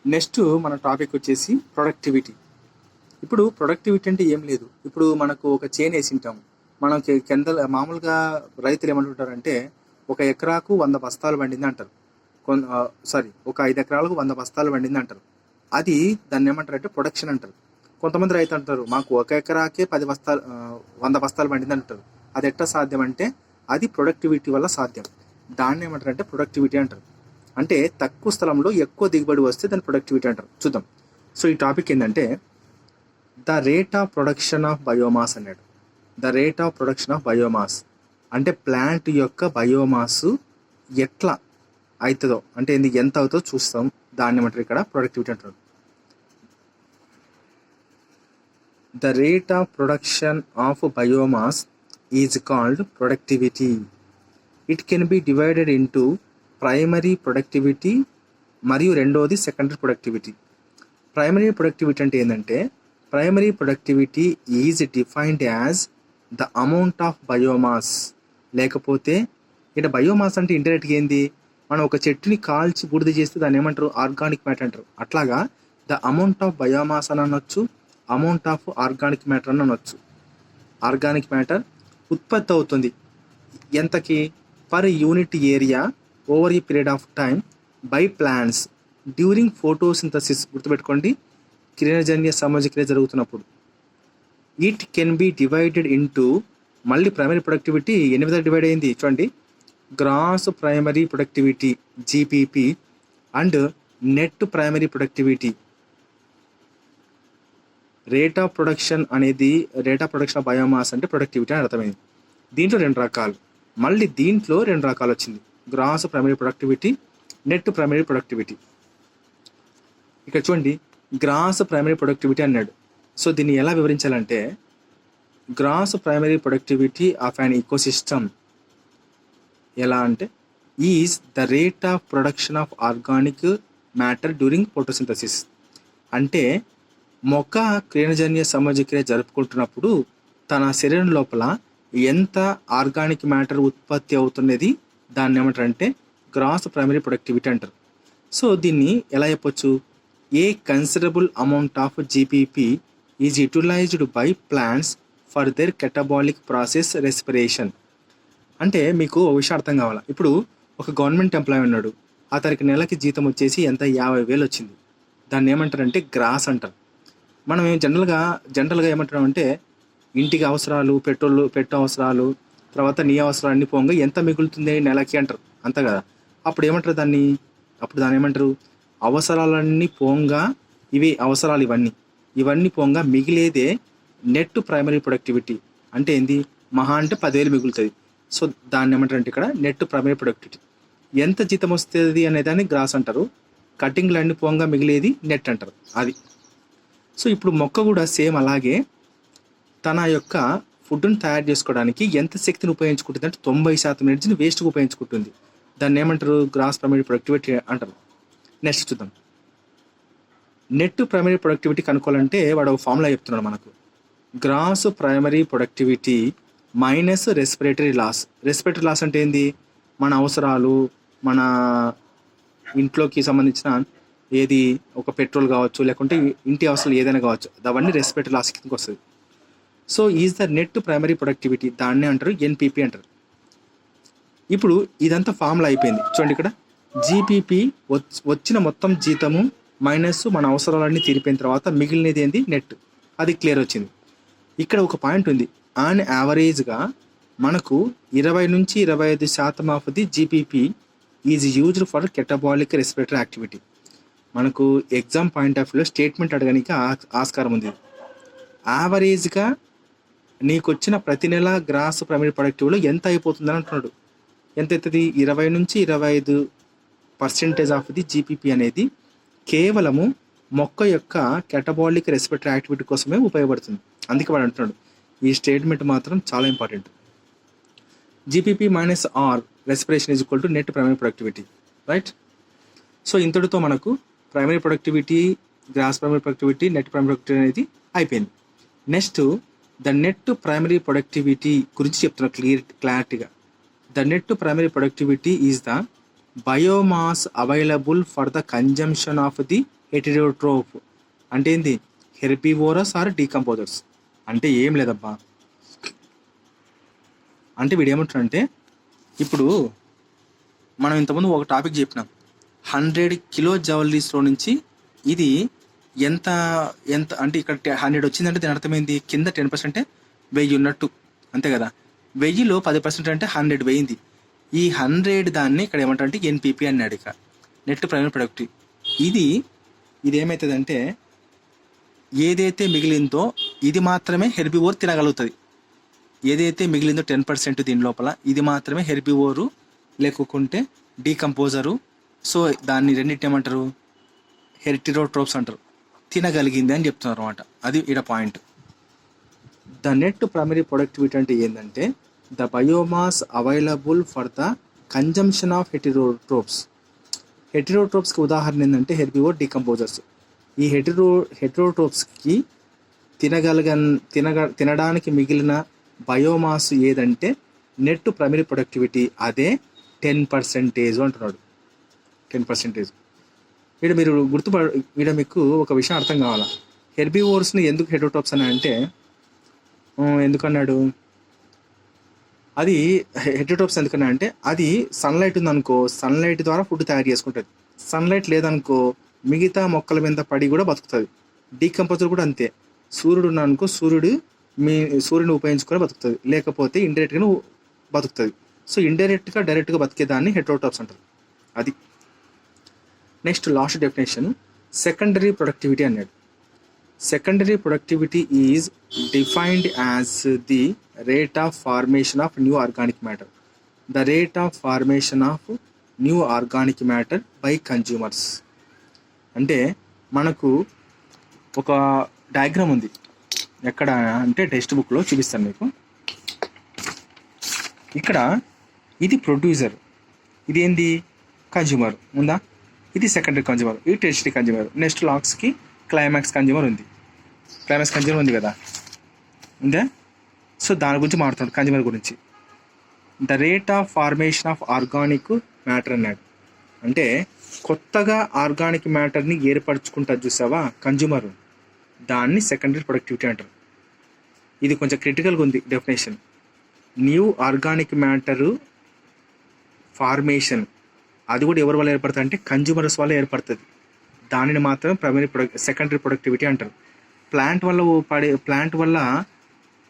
Next మన topic వచ్చేసి productivity. ఇప్పుడు ప్రొడక్టివిటీ అంటే ఏం లేదు. ఇప్పుడు మనకు ఒక చేను వేసి ఉంటాం. మనకి కింద మామూలుగా రైతులు ఏమంటుంటారంటే ఒక ఎకరాకు 100 బస్తాలు పండింది అంటారు. ఒక 5 ఎకరాలకు 100 బస్తాలు పండింది అంటారు. అది దాన్ని ఏమంటారంటే ప్రొడక్షన్ అంటారు. కొంతమంది రైతు అంటారు మాకు ఒక ఎకరాకే 100 బస్తాలు పండింది అంటారు. అది ఎట్లా సాధ్యం అంటే అది ప్రొడక్టివిటీ వల్ల సాధ్యం. దాన్ని ఏమంటారంటే ప్రొడక్టివిటీ అంటారు. అంటే తక్కువ స్థలంలో ఎక్కువ దిగుబడి వస్తే దాన్ని ప్రొడక్టివిటీ అంటారు. చూద్దాం. సో ఈ టాపిక్ ఏంటంటే the rate of production of biomass అన్నాడు. The rate of production of biomass అంటే ప్లాంట్ యొక్క బయోమాస్ ఎట్లా అవుతుందో అంటే ఎంత అవుతుందో చూస్తాం. దాన్ని ఏమంటారు ఇక్కడ ప్రొడక్టివిటీ అంటారు. The rate of production of biomass is called productivity. It can be divided into primary productivity మరియు రెండోది సెకండరీ ప్రొడక్టివిటీ. ప్రైమరీ ప్రొడక్టివిటీ అంటే ఏంటంటే primary productivity is defined as the amount of biomass. లేకపోతే ఇక్కడ బయోమాస్ అంటే ఇండైరెక్ట్గా ఏంది, మనం ఒక చెట్టుని కాల్చి బూడిద చేస్తే దాన్ని ఏమంటారు ఆర్గానిక్ మ్యాటర్ అంటారు. అట్లాగా ద అమౌంట్ ఆఫ్ బయోమాస్ అని అనొచ్చు, అమౌంట్ ఆఫ్ ఆర్గానిక్ మ్యాటర్ అని అనొచ్చు. ఆర్గానిక్ మ్యాటర్ ఉత్పత్తి అవుతుంది ఎంతకి per unit area over a period of time by plants during photosynthesis. గుర్తుపెట్టుకోండి, కిరణజన్య సమాజక్రియ జరుగుతున్నప్పుడు. It can be divided into మళ్ళీ ప్రైమరీ ప్రొడక్టివిటీ ఎన్ని విధాలు డివైడ్ అయింది చూడండి. Gross primary productivity GPP and net primary productivity. Rate of production అనేది rate of production of biomass అంటే ప్రొడక్టివిటీ అని అర్థమైంది. దీంట్లో 2 రకాలు, మళ్ళీ దీంట్లో 2 రకాలు వచ్చింది. Gross primary productivity, net primary productivity. ఇక్కడ చూడండి గ్రాస్ ప్రైమరీ ప్రొడక్టివిటీ అన్నాడు. సో దీన్ని ఎలా వివరించాలంటే gross primary productivity of an ecosystem ఎలా అంటే is the rate of production of organic matter during photosynthesis. అంటే మొక్క కిరణజన్య సమాజక్రియ జరుపుకుంటున్నప్పుడు తన శరీరం లోపల ఎంత ఆర్గానిక్ మ్యాటర్ ఉత్పత్తి అవుతున్నది దాన్ని ఏమంటారంటే గ్రాస్ ప్రైమరీ ప్రొడక్టివిటీ అంటారు. సో దీన్ని ఎలా చెప్పొచ్చు, a considerable amount of GPP is utilised by plants for their catabolic process respiration. అంటే మీకు ఒక విషయం అర్థం కావాలా. ఇప్పుడు ఒక గవర్నమెంట్ ఎంప్లాయీ ఉన్నాడు, అతనికి నెలకి జీతం వచ్చేసి ఎంత 50,000 వచ్చింది. దాన్ని ఏమంటారంటే గ్రాస్ అంటారు. మనం జనరల్గా ఏమంటున్నామంటే ఇంటికి అవసరాలు, పెట్టు అవసరాలు, తర్వాత నీ అవసరాలు అన్ని పోగా ఎంత మిగులుతుంది నెలకి అంటారు, అంత కదా. అప్పుడు దాన్ని ఏమంటారు అవసరాలన్నీ పోగా అవసరాలు ఇవన్నీ పోగా మిగిలేదే నెట్ ప్రైమరీ ప్రొడక్టివిటీ. అంటే ఏంది, మహా అంటే 10,000 మిగులుతుంది. సో దాన్ని ఏమంటారంటే ఇక్కడ నెట్ ప్రైమరీ ప్రొడక్టివిటీ. ఎంత జీతం వస్తుంది అనేదాన్ని గ్రాస్ అంటారు. కటింగ్లు అన్ని పోగా మిగిలేది నెట్ అంటారు అది. సో ఇప్పుడు మొక్క కూడా సేమ్ అలాగే తన యొక్క ఫుడ్ని తయారు చేసుకోవడానికి ఎంత శక్తిని ఉపయోగించుకుంటుంది అంటే 90% ఎనర్జీని వేస్ట్గా ఉపయోగించుకుంటుంది. దాన్ని ఏమంటారు గ్రాస్ ప్రైమరీ ప్రొడక్టివిటీ అంటారు. నెక్స్ట్ చూద్దాం. నెట్ ప్రైమరీ ప్రొడక్టివిటీ కనుక్కోవాలంటే వాడు ఒక ఫార్ములా చెప్తున్నాడు మనకు. Gross primary productivity minus respiratory loss. Respiratory loss అంటే ఏంది, మన అవసరాలు, మన ఇంట్లోకి సంబంధించిన ఏది ఒక పెట్రోల్ కావచ్చు, లేకుంటే ఇంటి అవసరాలు ఏదైనా కావచ్చు, అవన్నీ రెస్పిరేటరీ లాస్ కిందకి వస్తుంది. So is the net primary productivity, దాన్నే అంటారు ఎన్పిపి అంటారు. ఇప్పుడు ఇదంతా ఫార్ములా అయిపోయింది చూడండి. ఇక్కడ జీపీపీ వచ్చిన మొత్తం జీతము మైనస్ మన అవసరాలన్నీ తీరిపోయిన తర్వాత మిగిలినది ఏంది నెట్, అది క్లియర్ వచ్చింది. ఇక్కడ ఒక పాయింట్ ఉంది. ఆన్ యావరేజ్గా మనకు 20-25% of the GPP is used for catabolic respiratory activity. మనకు ఎగ్జామ్ పాయింట్ ఆఫ్ వ్యూలో స్టేట్మెంట్ అడగడానికి ఆస్కారం ఉంది. యావరేజ్గా నీకు వచ్చిన ప్రతి నెల గ్రాస్ ప్రైమరీ ప్రొడక్టివిటీలో ఎంత అయిపోతుందని అంటున్నాడు. ఎంత అవుతుంది, 20-25% ఆఫ్ ది జీపీపీ అనేది కేవలము మొక్క యొక్క కెటబాలిక్ రెస్పిరేటరీ యాక్టివిటీ కోసమే ఉపయోగపడుతుంది. అందుకే వాడు అంటున్నాడు. ఈ స్టేట్మెంట్ మాత్రం చాలా important. GPP minus R respiration is equal to net primary productivity, right. So ఇంతటితో మనకు primary productivity, gross primary productivity, net primary productivity అనేది అయిపోయింది. Next the net primary productivity గురించి చెప్తున్నా క్లారిటీగా. The net primary productivity is the biomass available for the consumption of the heterotroph అంటే ఏంది, herbivorous are decomposers అంటే ఏం లేదబ్బా. అంటే వీడు ఏమంటాడంటే, ఇప్పుడు మనం ఇంతకుముందు ఒక టాపిక్ చెప్పినాం, 100 కిలో జౌలీస్లో నుంచి ఇది ఎంత ఎంత అంటే ఇక్కడ 100 వచ్చిందంటే దీని అర్థమైంది కింద 10% అంటే 1000 ఉన్నట్టు, అంతే కదా. 1000లో 10% అంటే 100 పోయింది. ఈ 100 దాన్ని ఇక్కడ ఏమంటారంటే ఎన్పిపి అన్నాడు. ఇక నెట్ ప్రైమరీ ప్రొడక్టివ్ ఇది ఏమవుతుందంటే, ఏదైతే మిగిలిందో ఇది మాత్రమే హెర్బివోర్ తినగలుగుతుంది. ఏదైతే మిగిలిందో 10% దీని లోపల ఇది మాత్రమే హెర్బివోరు లేకుంటే డీకంపోజరు. సో దాన్ని రెండింటిని ఏమంటారు, హెటెరోట్రోప్స్ అంటారు. తినగలిగింది అని చెప్తున్నారు అనమాట. అది ఇక్కడ point. The net primary productivity అంటే ఏంటంటే, the biomass available for the consumption of heterotrophs. హెటెరోట్రోప్స్కి ఉదాహరణ ఏంటంటే హెర్బివోర్, డీకంపోజర్స్. ఈ హెటెరోట్రోప్స్కి తినడానికి మిగిలిన బయోమాస్ ఏదంటే నెట్ ప్రైమరీ ప్రొడక్టివిటీ, అదే 10% అంటున్నాడు. 10%. ఇక్కడ మీరు ఇక్కడ మీకు ఒక విషయం అర్థం కావాలా. హెర్బివోర్స్ని ఎందుకు హెటెరోట్రోప్స్ అని అంటే, ఎందుకన్నాడు, అది హెటెరోట్రోప్స్ ఎందుకన్నా అంటే, అది సన్లైట్ ఉందనుకో, సన్లైట్ ద్వారా ఫుడ్ తయారు చేసుకుంటుంది. సన్లైట్ లేదనుకో మిగతా మొక్కల మీద పడి కూడా బతుకుతుంది. డీకంపోజర్ కూడా అంతే. సూర్యుడు ఉన్నానుకో, సూర్యుని ఉపయోగించుకొని బతుకుతుంది, లేకపోతే ఇండైరెక్ట్గా బతుకుతుంది. సో ఇండైరెక్ట్గా డైరెక్ట్గా బతికేదాన్ని హెటెరోట్రోప్స్ అంటారు. అది next last definition, secondary productivity అన్నాడు. Secondary productivity is defined as the rate of formation of new organic matter. The rate of formation of new organic matter by consumers. అంటే మనకు ఒక డయాగ్రామ్ ఉంది, ఎక్కడ అంటే టెక్స్ట్ బుక్లో చూపిస్తాను మీకు. ఇక్కడ ఇది ప్రొడ్యూసర్, ఇది ఏంది కన్జ్యూమర్ ఉందా, ఇది సెకండరీ కన్జ్యూమర్, ఇది టెర్షియరీ కన్జ్యూమర్. నెక్స్ట్ లాక్స్కి క్లైమాక్స్ కన్జ్యూమర్ ఉంది. క్లైమాక్స్ కన్జ్యూమర్ ఉంది కదా, ఉందా. సో దాని గురించి మాట్లాడుతున్నాడు, కన్జ్యూమర్ గురించి. The rate of formation of organic matter అన్నాడు. అంటే కొత్తగా ఆర్గానిక్ మ్యాటర్ని ఏర్పరచుకుంటారు చూసావా కన్జ్యూమర్, దాన్ని సెకండరీ ప్రొడక్టివిటీ అంటారు. ఇది కొంచెం క్రిటికల్గా ఉంది definition. New organic matter formation అది కూడా ఎవరి వల్ల ఏర్పడుతుంది అంటే కన్జ్యూమర్స్ వల్ల ఏర్పడుతుంది. దానిని మాత్రం సెకండరీ ప్రొడక్టివిటీ అంటారు.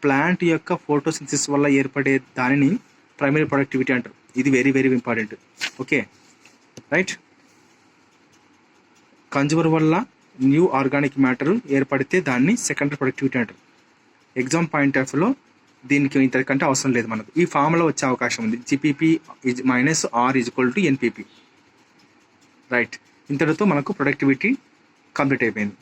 ప్లాంట్ యొక్క ఫోటోసింథసిస్ వల్ల ఏర్పడే దానిని ప్రైమరీ ప్రొడక్టివిటీ అంటారు. ఇది very very important. Okay right. Consumer వల్ల న్యూ ఆర్గానిక్ మ్యాటర్ ఏర్పడితే దాన్ని సెకండరీ ప్రొడక్టివిటీ అంటారు. ఎగ్జామ్ పాయింట్ ఆఫ్ వ్యూలో దీనికి ఇంతకంటే అవసరం లేదు మనకు. ఈ ఫార్ములా వచ్చే అవకాశం ఉంది, GPP minus R = NPP. Right. ఇంతటితో మనకు ప్రొడక్టివిటీ కంప్లీట్ అయిపోయింది.